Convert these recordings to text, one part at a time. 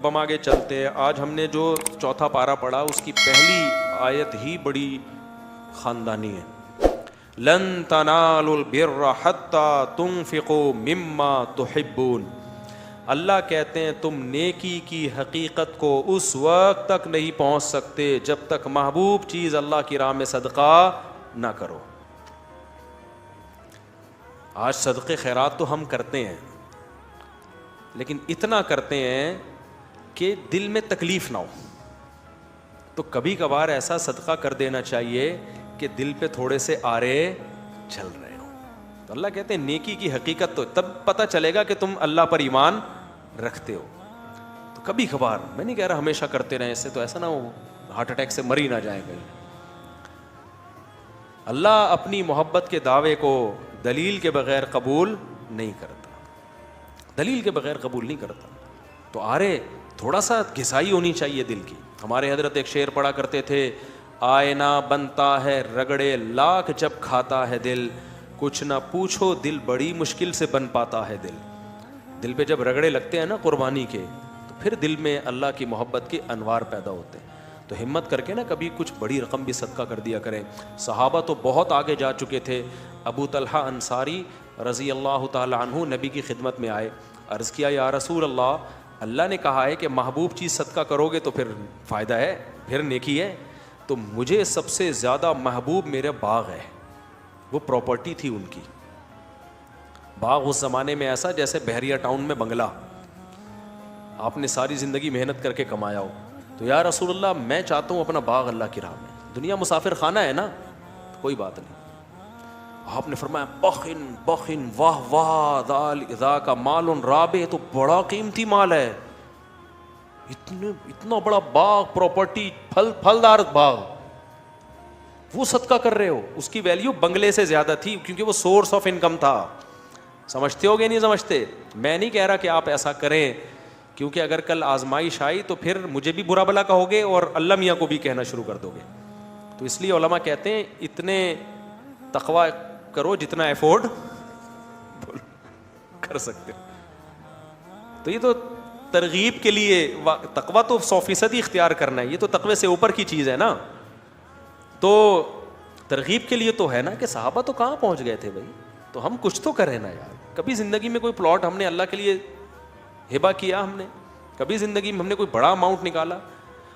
اب ہم آگے چلتے ہیں. آج ہم نے جو چوتھا پارہ پڑھا اس کی پہلی آیت ہی بڑی خاندانی ہے. لن تنالوا البر حتى تنفقوا مما تحبون. اللہ کہتے ہیں تم نیکی کی حقیقت کو اس وقت تک نہیں پہنچ سکتے جب تک محبوب چیز اللہ کی راہ میں صدقہ نہ کرو. آج صدقے خیرات تو ہم کرتے ہیں لیکن اتنا کرتے ہیں کہ دل میں تکلیف نہ ہو. تو کبھی کبھار ایسا صدقہ کر دینا چاہیے کہ دل پہ تھوڑے سے آرے چل رہے ہوں. تو اللہ کہتے ہیں نیکی کی حقیقت تو تب پتہ چلے گا کہ تم اللہ پر ایمان رکھتے ہو. تو کبھی کبھار, میں نہیں کہہ رہا ہمیشہ کرتے رہیں, اس سے تو ایسا نہ ہو ہارٹ اٹیک سے مر ہی نہ جائے گا. اللہ اپنی محبت کے دعوے کو دلیل کے بغیر قبول نہیں کرتا, دلیل کے بغیر قبول نہیں کرتا. تو آرے تھوڑا سا گھسائی ہونی چاہیے دل کی. ہمارے حضرت ایک شعر پڑھا کرتے تھے, آئینہ بنتا ہے رگڑے لاکھ جب کھاتا ہے دل, کچھ نہ پوچھو دل بڑی مشکل سے بن پاتا ہے دل. دل پہ جب رگڑے لگتے ہیں نا قربانی کے, تو پھر دل میں اللہ کی محبت کے انوار پیدا ہوتے ہیں. تو ہمت کر کے نا کبھی کچھ بڑی رقم بھی صدقہ کر دیا کریں. صحابہ تو بہت آگے جا چکے تھے. ابو طلحہ انصاری رضی اللہ تعالی عنہ نبی کی خدمت میں آئے, عرض کیا یا رسول اللہ, اللہ نے کہا ہے کہ محبوب چیز صدقہ کرو گے تو پھر فائدہ ہے, پھر نیکی ہے. تو مجھے سب سے زیادہ محبوب میرے باغ ہے. وہ پراپرٹی تھی ان کی. باغ اس زمانے میں ایسا جیسے بحریہ ٹاؤن میں بنگلہ, آپ نے ساری زندگی محنت کر کے کمایا ہو. تو یا رسول اللہ میں چاہتا ہوں اپنا باغ اللہ کی راہ میں. دنیا مسافر خانہ ہے نا, کوئی بات نہیں. آپ نے فرمایا بخن بخن واہ واہ ذا کا مال رابع, تو بڑا قیمتی مال ہے. اتنا بڑا باغ, پراپرٹی, پھلدار باغ, وہ صدقہ کر رہے ہو. اس کی ویلیو بنگلے سے زیادہ تھی کیونکہ وہ سورس آف انکم تھا. سمجھتے ہو گے نہیں سمجھتے؟ میں نہیں کہہ رہا کہ آپ ایسا کریں, کیونکہ اگر کل آزمائش آئی تو پھر مجھے بھی برا بھلا کہو گے اور اللہ میاں کو بھی کہنا شروع کر دو گے. تو اس لیے علماء کہتے ہیں اتنے تقوی کرو جتنا ایفورڈ کر سکتے ہو. تو یہ تو ترغیب کے لیے, تقوی تو 100% اختیار کرنا ہے, یہ تو تقوی سے اوپر کی چیز ہے نا. تو ترغیب کے لیے تو ہے نا کہ صحابہ تو کہاں پہنچ گئے تھے بھائی, تو ہم کچھ تو کریں نا یار. کبھی زندگی میں کوئی پلاٹ ہم نے اللہ کے لیے ہبہ کیا, ہم نے کبھی زندگی میں ہم نے کوئی بڑا اماؤنٹ نکالا.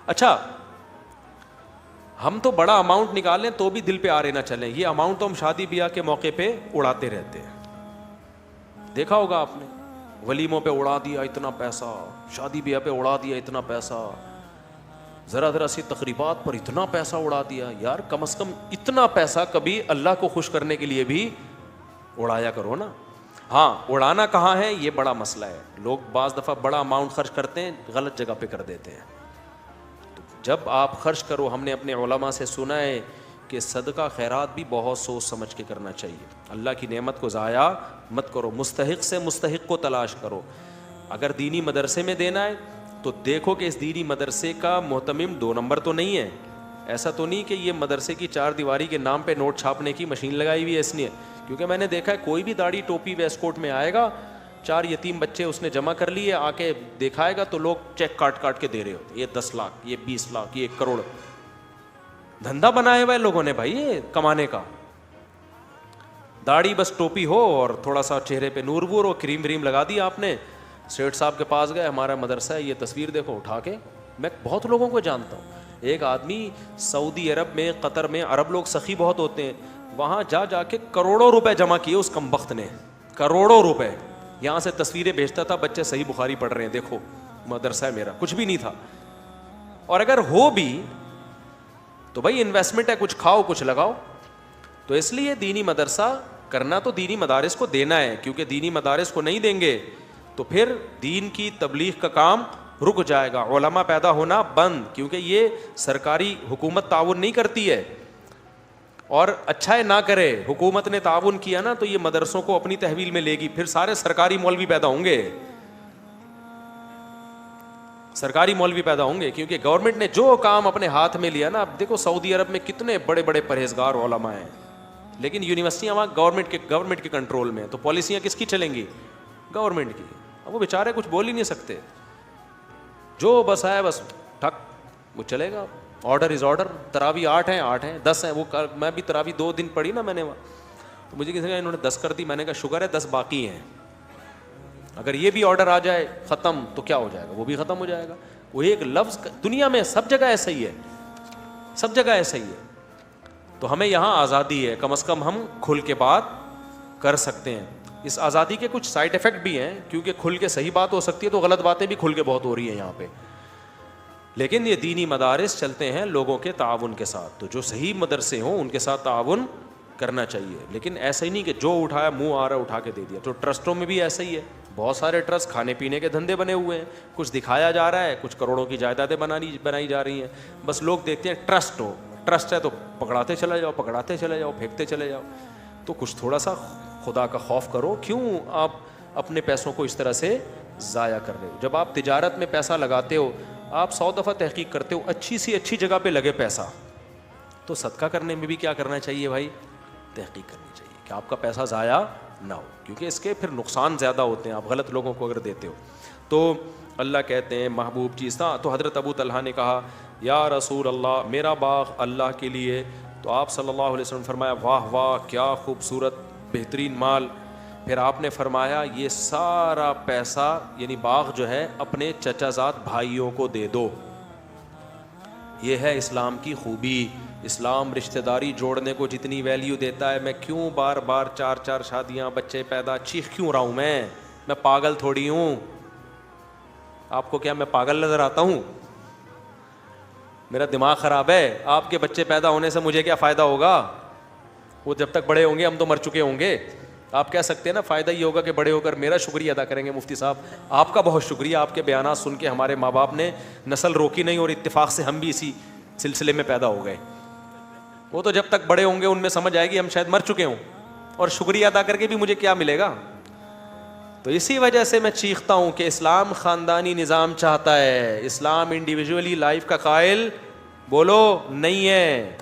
اچھا ہم تو بڑا اماؤنٹ نکالیں تو بھی دل پہ آرے نہ چلیں. یہ اماؤنٹ تو ہم شادی بیاہ کے موقع پہ اڑاتے رہتے ہیں. دیکھا ہوگا آپ نے, ولیموں پہ اڑا دیا اتنا پیسہ, شادی بیاہ پہ اڑا دیا اتنا پیسہ, ذرا سی تقریبات پر اتنا پیسہ اڑا دیا. یار کم از کم اتنا پیسہ کبھی اللہ کو خوش کرنے کے لیے بھی اڑایا کرو نا. ہاں اڑانا کہاں ہے یہ بڑا مسئلہ ہے. لوگ بعض دفعہ بڑا اماؤنٹ خرچ کرتے ہیں, غلط جگہ پہ کر دیتے ہیں. تو جب آپ خرچ کرو, ہم نے اپنے علماء سے سنا ہے کہ صدقہ خیرات بھی بہت سوچ سمجھ کے کرنا چاہیے. اللہ کی نعمت کو ضائع مت کرو, مستحق سے مستحق کو تلاش کرو. اگر دینی مدرسے میں دینا ہے تو دیکھو کہ اس دینی مدرسے کا محتمم 2 نمبر تو نہیں ہے. ایسا تو نہیں کہ یہ مدرسے کی 4 دیواری کے نام پہ نوٹ چھاپنے کی مشین لگائی ہوئی ہے, اس لیے. کیونکہ میں نے دیکھا ہے کوئی بھی داڑھی ٹوپی ویسٹ کوٹ میں آئے گا, 4 یتیم بچے اس نے جمع کر لیے, آ کے دکھائے گا تو لوگ چیک کاٹ کے دے رہے ہوتے. یہ 10 لاکھ, یہ 20 لاکھ, یہ 1 کروڑ. دھندا بنایا ہوا ہے لوگوں نے بھائی یہ کمانے کا. داڑھی بس ٹوپی ہو اور تھوڑا سا چہرے پہ نور وور ہو, کریم وریم لگا دی آپ نے, سیٹ صاحب کے پاس گئے, ہمارا مدرسہ ہے, یہ تصویر دیکھو اٹھا کے. میں بہت لوگوں کو جانتا ہوں. ایک آدمی سعودی عرب میں, قطر میں, عرب لوگ سخی بہت ہوتے ہیں, وہاں جا کے کروڑوں روپے جمع کیے اس کمبخت نے, کروڑوں روپے. یہاں سے تصویریں بھیجتا تھا, بچے صحیح بخاری پڑھ رہے ہیں, دیکھو مدرسہ ہے میرا. کچھ بھی نہیں تھا. اور اگر ہو بھی تو بھائی انویسٹمنٹ ہے, کچھ کھاؤ کچھ لگاؤ. تو اس لیے دینی مدرسہ کرنا تو دینی مدارس کو دینا ہے, کیونکہ دینی مدارس کو نہیں دیں گے تو پھر دین کی تبلیغ کا کام رک جائے گا, علماء پیدا ہونا بند. کیونکہ یہ سرکاری حکومت تعاون نہیں کرتی ہے, اور اچھا ہے نہ کرے. حکومت نے تعاون کیا نا تو یہ مدرسوں کو اپنی تحویل میں لے گی, پھر سارے سرکاری مولوی پیدا ہوں گے, سرکاری مولوی پیدا ہوں گے. کیونکہ گورنمنٹ نے جو کام اپنے ہاتھ میں لیا نا, اب دیکھو سعودی عرب میں کتنے بڑے بڑے پرہیزگار علماء ہیں, لیکن یونیورسٹیاں وہاں گورنمنٹ کے کنٹرول میں, تو پالیسیاں کس کی چلیں گی؟ گورنمنٹ کی. اب وہ بیچارے کچھ بول ہی نہیں سکتے. جو بس ہے بس ٹھک وہ چلے گا. Order is order. تراوی 8 ہیں 10 ہیں. وہ میں بھی تراوی 2 دن پڑھی نا میں نے وہاں, تو مجھے کسی نے انہوں نے 10 کر دی. میں نے کہا شکر ہے 10 باقی ہیں, اگر یہ بھی آرڈر آ جائے ختم تو کیا ہو جائے گا, وہ بھی ختم ہو جائے گا. وہ ایک لفظ دنیا میں سب جگہ ایسا ہی ہے, سب جگہ ایسا ہی ہے. تو ہمیں یہاں آزادی ہے, کم از کم ہم کھل کے بات کر سکتے ہیں. اس آزادی کے کچھ سائڈ افیکٹ بھی ہیں, کیونکہ کھل کے صحیح بات ہو سکتی ہے تو غلط باتیں بھی کھل کے بہت ہو رہی ہیں یہاں پہ. لیکن یہ دینی مدارس چلتے ہیں لوگوں کے تعاون کے ساتھ, تو جو صحیح مدرسے ہوں ان کے ساتھ تعاون کرنا چاہیے. لیکن ایسا ہی نہیں کہ جو اٹھایا منہ آ رہا اٹھا کے دے دیا. تو ٹرسٹوں میں بھی ایسا ہی ہے, بہت سارے ٹرسٹ کھانے پینے کے دھندے بنے ہوئے ہیں, کچھ دکھایا جا رہا ہے, کچھ کروڑوں کی جائیدادیں بنائی جا رہی ہیں. بس لوگ دیکھتے ہیں ٹرسٹ ہو, ٹرسٹ ہے تو پکڑاتے چلے جاؤ, پھینکتے چلے جاؤ. تو کچھ تھوڑا سا خدا کا خوف کرو. کیوں آپ اپنے پیسوں کو اس طرح سے ضائع کر رہے ہو؟ جب آپ تجارت میں پیسہ لگاتے ہو, آپ 100 دفعہ تحقیق کرتے ہو اچھی سی اچھی جگہ پہ لگے پیسہ, تو صدقہ کرنے میں بھی کیا کرنا چاہیے بھائی؟ تحقیق کرنی چاہیے کہ آپ کا پیسہ ضائع نہ ہو, کیونکہ اس کے پھر نقصان زیادہ ہوتے ہیں آپ غلط لوگوں کو اگر دیتے ہو. تو اللہ کہتے ہیں محبوب چیز تھا. تو حضرت ابو طلحہ نے کہا یا رسول اللہ میرا باغ اللہ کے لیے. تو آپ صلی اللہ علیہ وسلم فرمایا واہ واہ کیا خوبصورت بہترین مال. پھر آپ نے فرمایا یہ سارا پیسہ یعنی باغ جو ہے اپنے چچا زاد بھائیوں کو دے دو. یہ ہے اسلام کی خوبی. اسلام رشتہ داری جوڑنے کو جتنی ویلیو دیتا ہے, میں کیوں بار بار 4 شادیاں بچے پیدا چیخ کیوں رہا ہوں؟ میں پاگل تھوڑی ہوں. آپ کو کیا میں پاگل نظر آتا ہوں؟ میرا دماغ خراب ہے. آپ کے بچے پیدا ہونے سے مجھے کیا فائدہ ہوگا؟ وہ جب تک بڑے ہوں گے ہم تو مر چکے ہوں گے. آپ کہہ سکتے ہیں نا فائدہ یہ ہوگا کہ بڑے ہو کر میرا شکریہ ادا کریں گے. مفتی صاحب آپ کا بہت شکریہ, آپ کے بیانات سن کے ہمارے ماں باپ نے نسل روکی نہیں اور اتفاق سے ہم بھی اسی سلسلے میں پیدا ہو گئے. وہ تو جب تک بڑے ہوں گے ان میں سمجھ آئے گی ہم شاید مر چکے ہوں, اور شکریہ ادا کر کے بھی مجھے کیا ملے گا. تو اسی وجہ سے میں چیختا ہوں کہ اسلام خاندانی نظام چاہتا ہے. اسلام انڈیویجولی لائف کا قائل بولو نہیں ہے,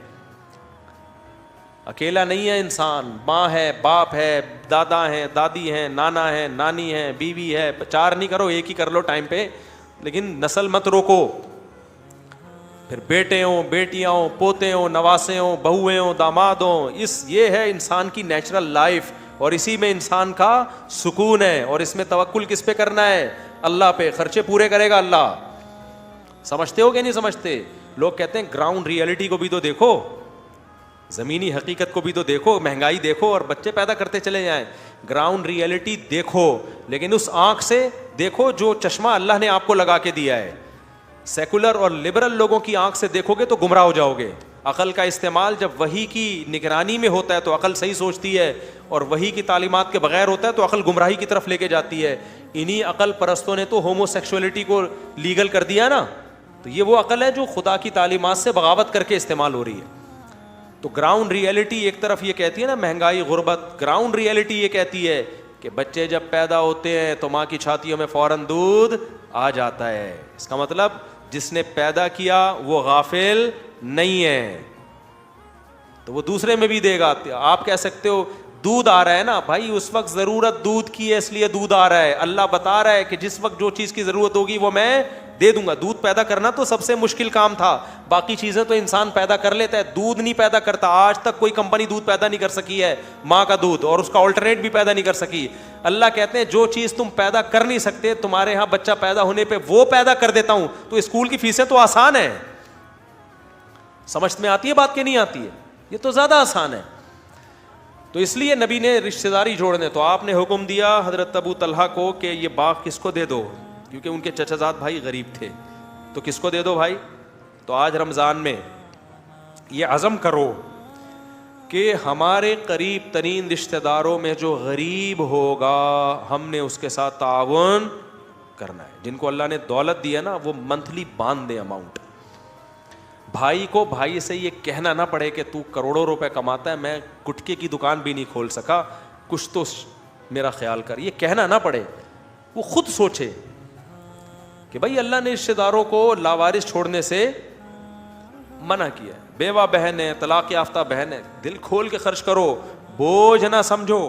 اکیلا نہیں ہے انسان. ماں ہے, باپ ہے, دادا ہیں, دادی ہیں, نانا ہے, نانی ہے, بیوی ہے. 4 نہیں کرو, 1 ہی کر لو ٹائم پہ, لیکن نسل مت روکو. پھر بیٹے ہوں, بیٹیاں ہوں, پوتے ہوں, نواسے ہوں, بہویں ہوں, داماد ہوں. یہ ہے انسان کی نیچرل لائف, اور اسی میں انسان کا سکون ہے. اور اس میں توکل کس پہ کرنا ہے؟ اللہ پہ. خرچے پورے کرے گا اللہ. سمجھتے ہو کہ نہیں سمجھتے؟ لوگ کہتے ہیں گراؤنڈ ریئلٹی کو بھی تو دیکھو, زمینی حقیقت کو بھی تو دیکھو, مہنگائی دیکھو اور بچے پیدا کرتے چلے جائیں. گراؤنڈ ریئلٹی دیکھو, لیکن اس آنکھ سے دیکھو جو چشمہ اللہ نے آپ کو لگا کے دیا ہے. سیکولر اور لبرل لوگوں کی آنکھ سے دیکھو گے تو گمراہ ہو جاؤ گے. عقل کا استعمال جب وحی کی نگرانی میں ہوتا ہے تو عقل صحیح سوچتی ہے, اور وحی کی تعلیمات کے بغیر ہوتا ہے تو عقل گمراہی کی طرف لے کے جاتی ہے. انہی عقل پرستوں نے تو ہومو سیکسولیٹی کو لیگل کر دیا نا. تو یہ وہ عقل ہے جو خدا کی تعلیمات سے بغاوت کر کے استعمال ہو رہی ہے. تو گراؤنڈ ریئلٹی ایک طرف یہ کہتی ہے نا مہنگائی, غربت. گراؤنڈ ریئلٹی یہ کہتی ہے کہ بچے جب پیدا ہوتے ہیں تو ماں کی چھاتیوں میں فوراً دودھ آ جاتا ہے. اس کا مطلب جس نے پیدا کیا وہ غافل نہیں ہے, تو وہ دوسرے میں بھی دے گا. آپ کہہ سکتے ہو دودھ آ رہا ہے نا بھائی, اس وقت ضرورت دودھ کی ہے اس لیے دودھ آ رہا ہے. اللہ بتا رہا ہے کہ جس وقت جو چیز کی ضرورت ہوگی وہ میں دے دوں گا. دودھ پیدا کرنا تو سب سے مشکل کام تھا, باقی چیزیں تو انسان پیدا کر لیتا ہے, دودھ نہیں پیدا کرتا. آج تک کوئی کمپنی دودھ پیدا نہیں کر سکی ہے ماں کا دودھ, اور اس کا آلٹرنیٹ بھی پیدا نہیں کر سکی. اللہ کہتے ہیں جو چیز تم پیدا کر نہیں سکتے, تمہارے ہاں بچہ پیدا ہونے پہ وہ پیدا کر دیتا ہوں. تو اسکول کی فیسیں تو آسان ہے. سمجھ میں آتی ہے بات کہ نہیں آتی ہے؟ یہ تو زیادہ آسان ہے. تو اس لیے نبی نے رشتہ داری جوڑنے, تو آپ نے حکم دیا حضرت ابو طلحہ کو کہ یہ باغ کس کو دے دو, کیونکہ ان کے چچا زاد بھائی غریب تھے. تو کس کو دے دو بھائی؟ تو آج رمضان میں یہ عزم کرو کہ ہمارے قریب ترین رشتہ داروں میں جو غریب ہوگا ہم نے اس کے ساتھ تعاون کرنا ہے. جن کو اللہ نے دولت دی ہے نا وہ منتھلی باندھ دے اماؤنٹ. بھائی کو بھائی سے یہ کہنا نہ پڑے کہ تو کروڑوں روپے کماتا ہے, میں گٹکے کی دکان بھی نہیں کھول سکا, کچھ تو میرا خیال کر. یہ کہنا نہ پڑے, وہ خود سوچے کہ بھائی اللہ نے رشتہ داروں کو لاوارث چھوڑنے سے منع کیا ہے. بیوہ بہن ہے, طلاق یافتہ بہن ہے, دل کھول کے خرچ کرو, بوجھ نہ سمجھو.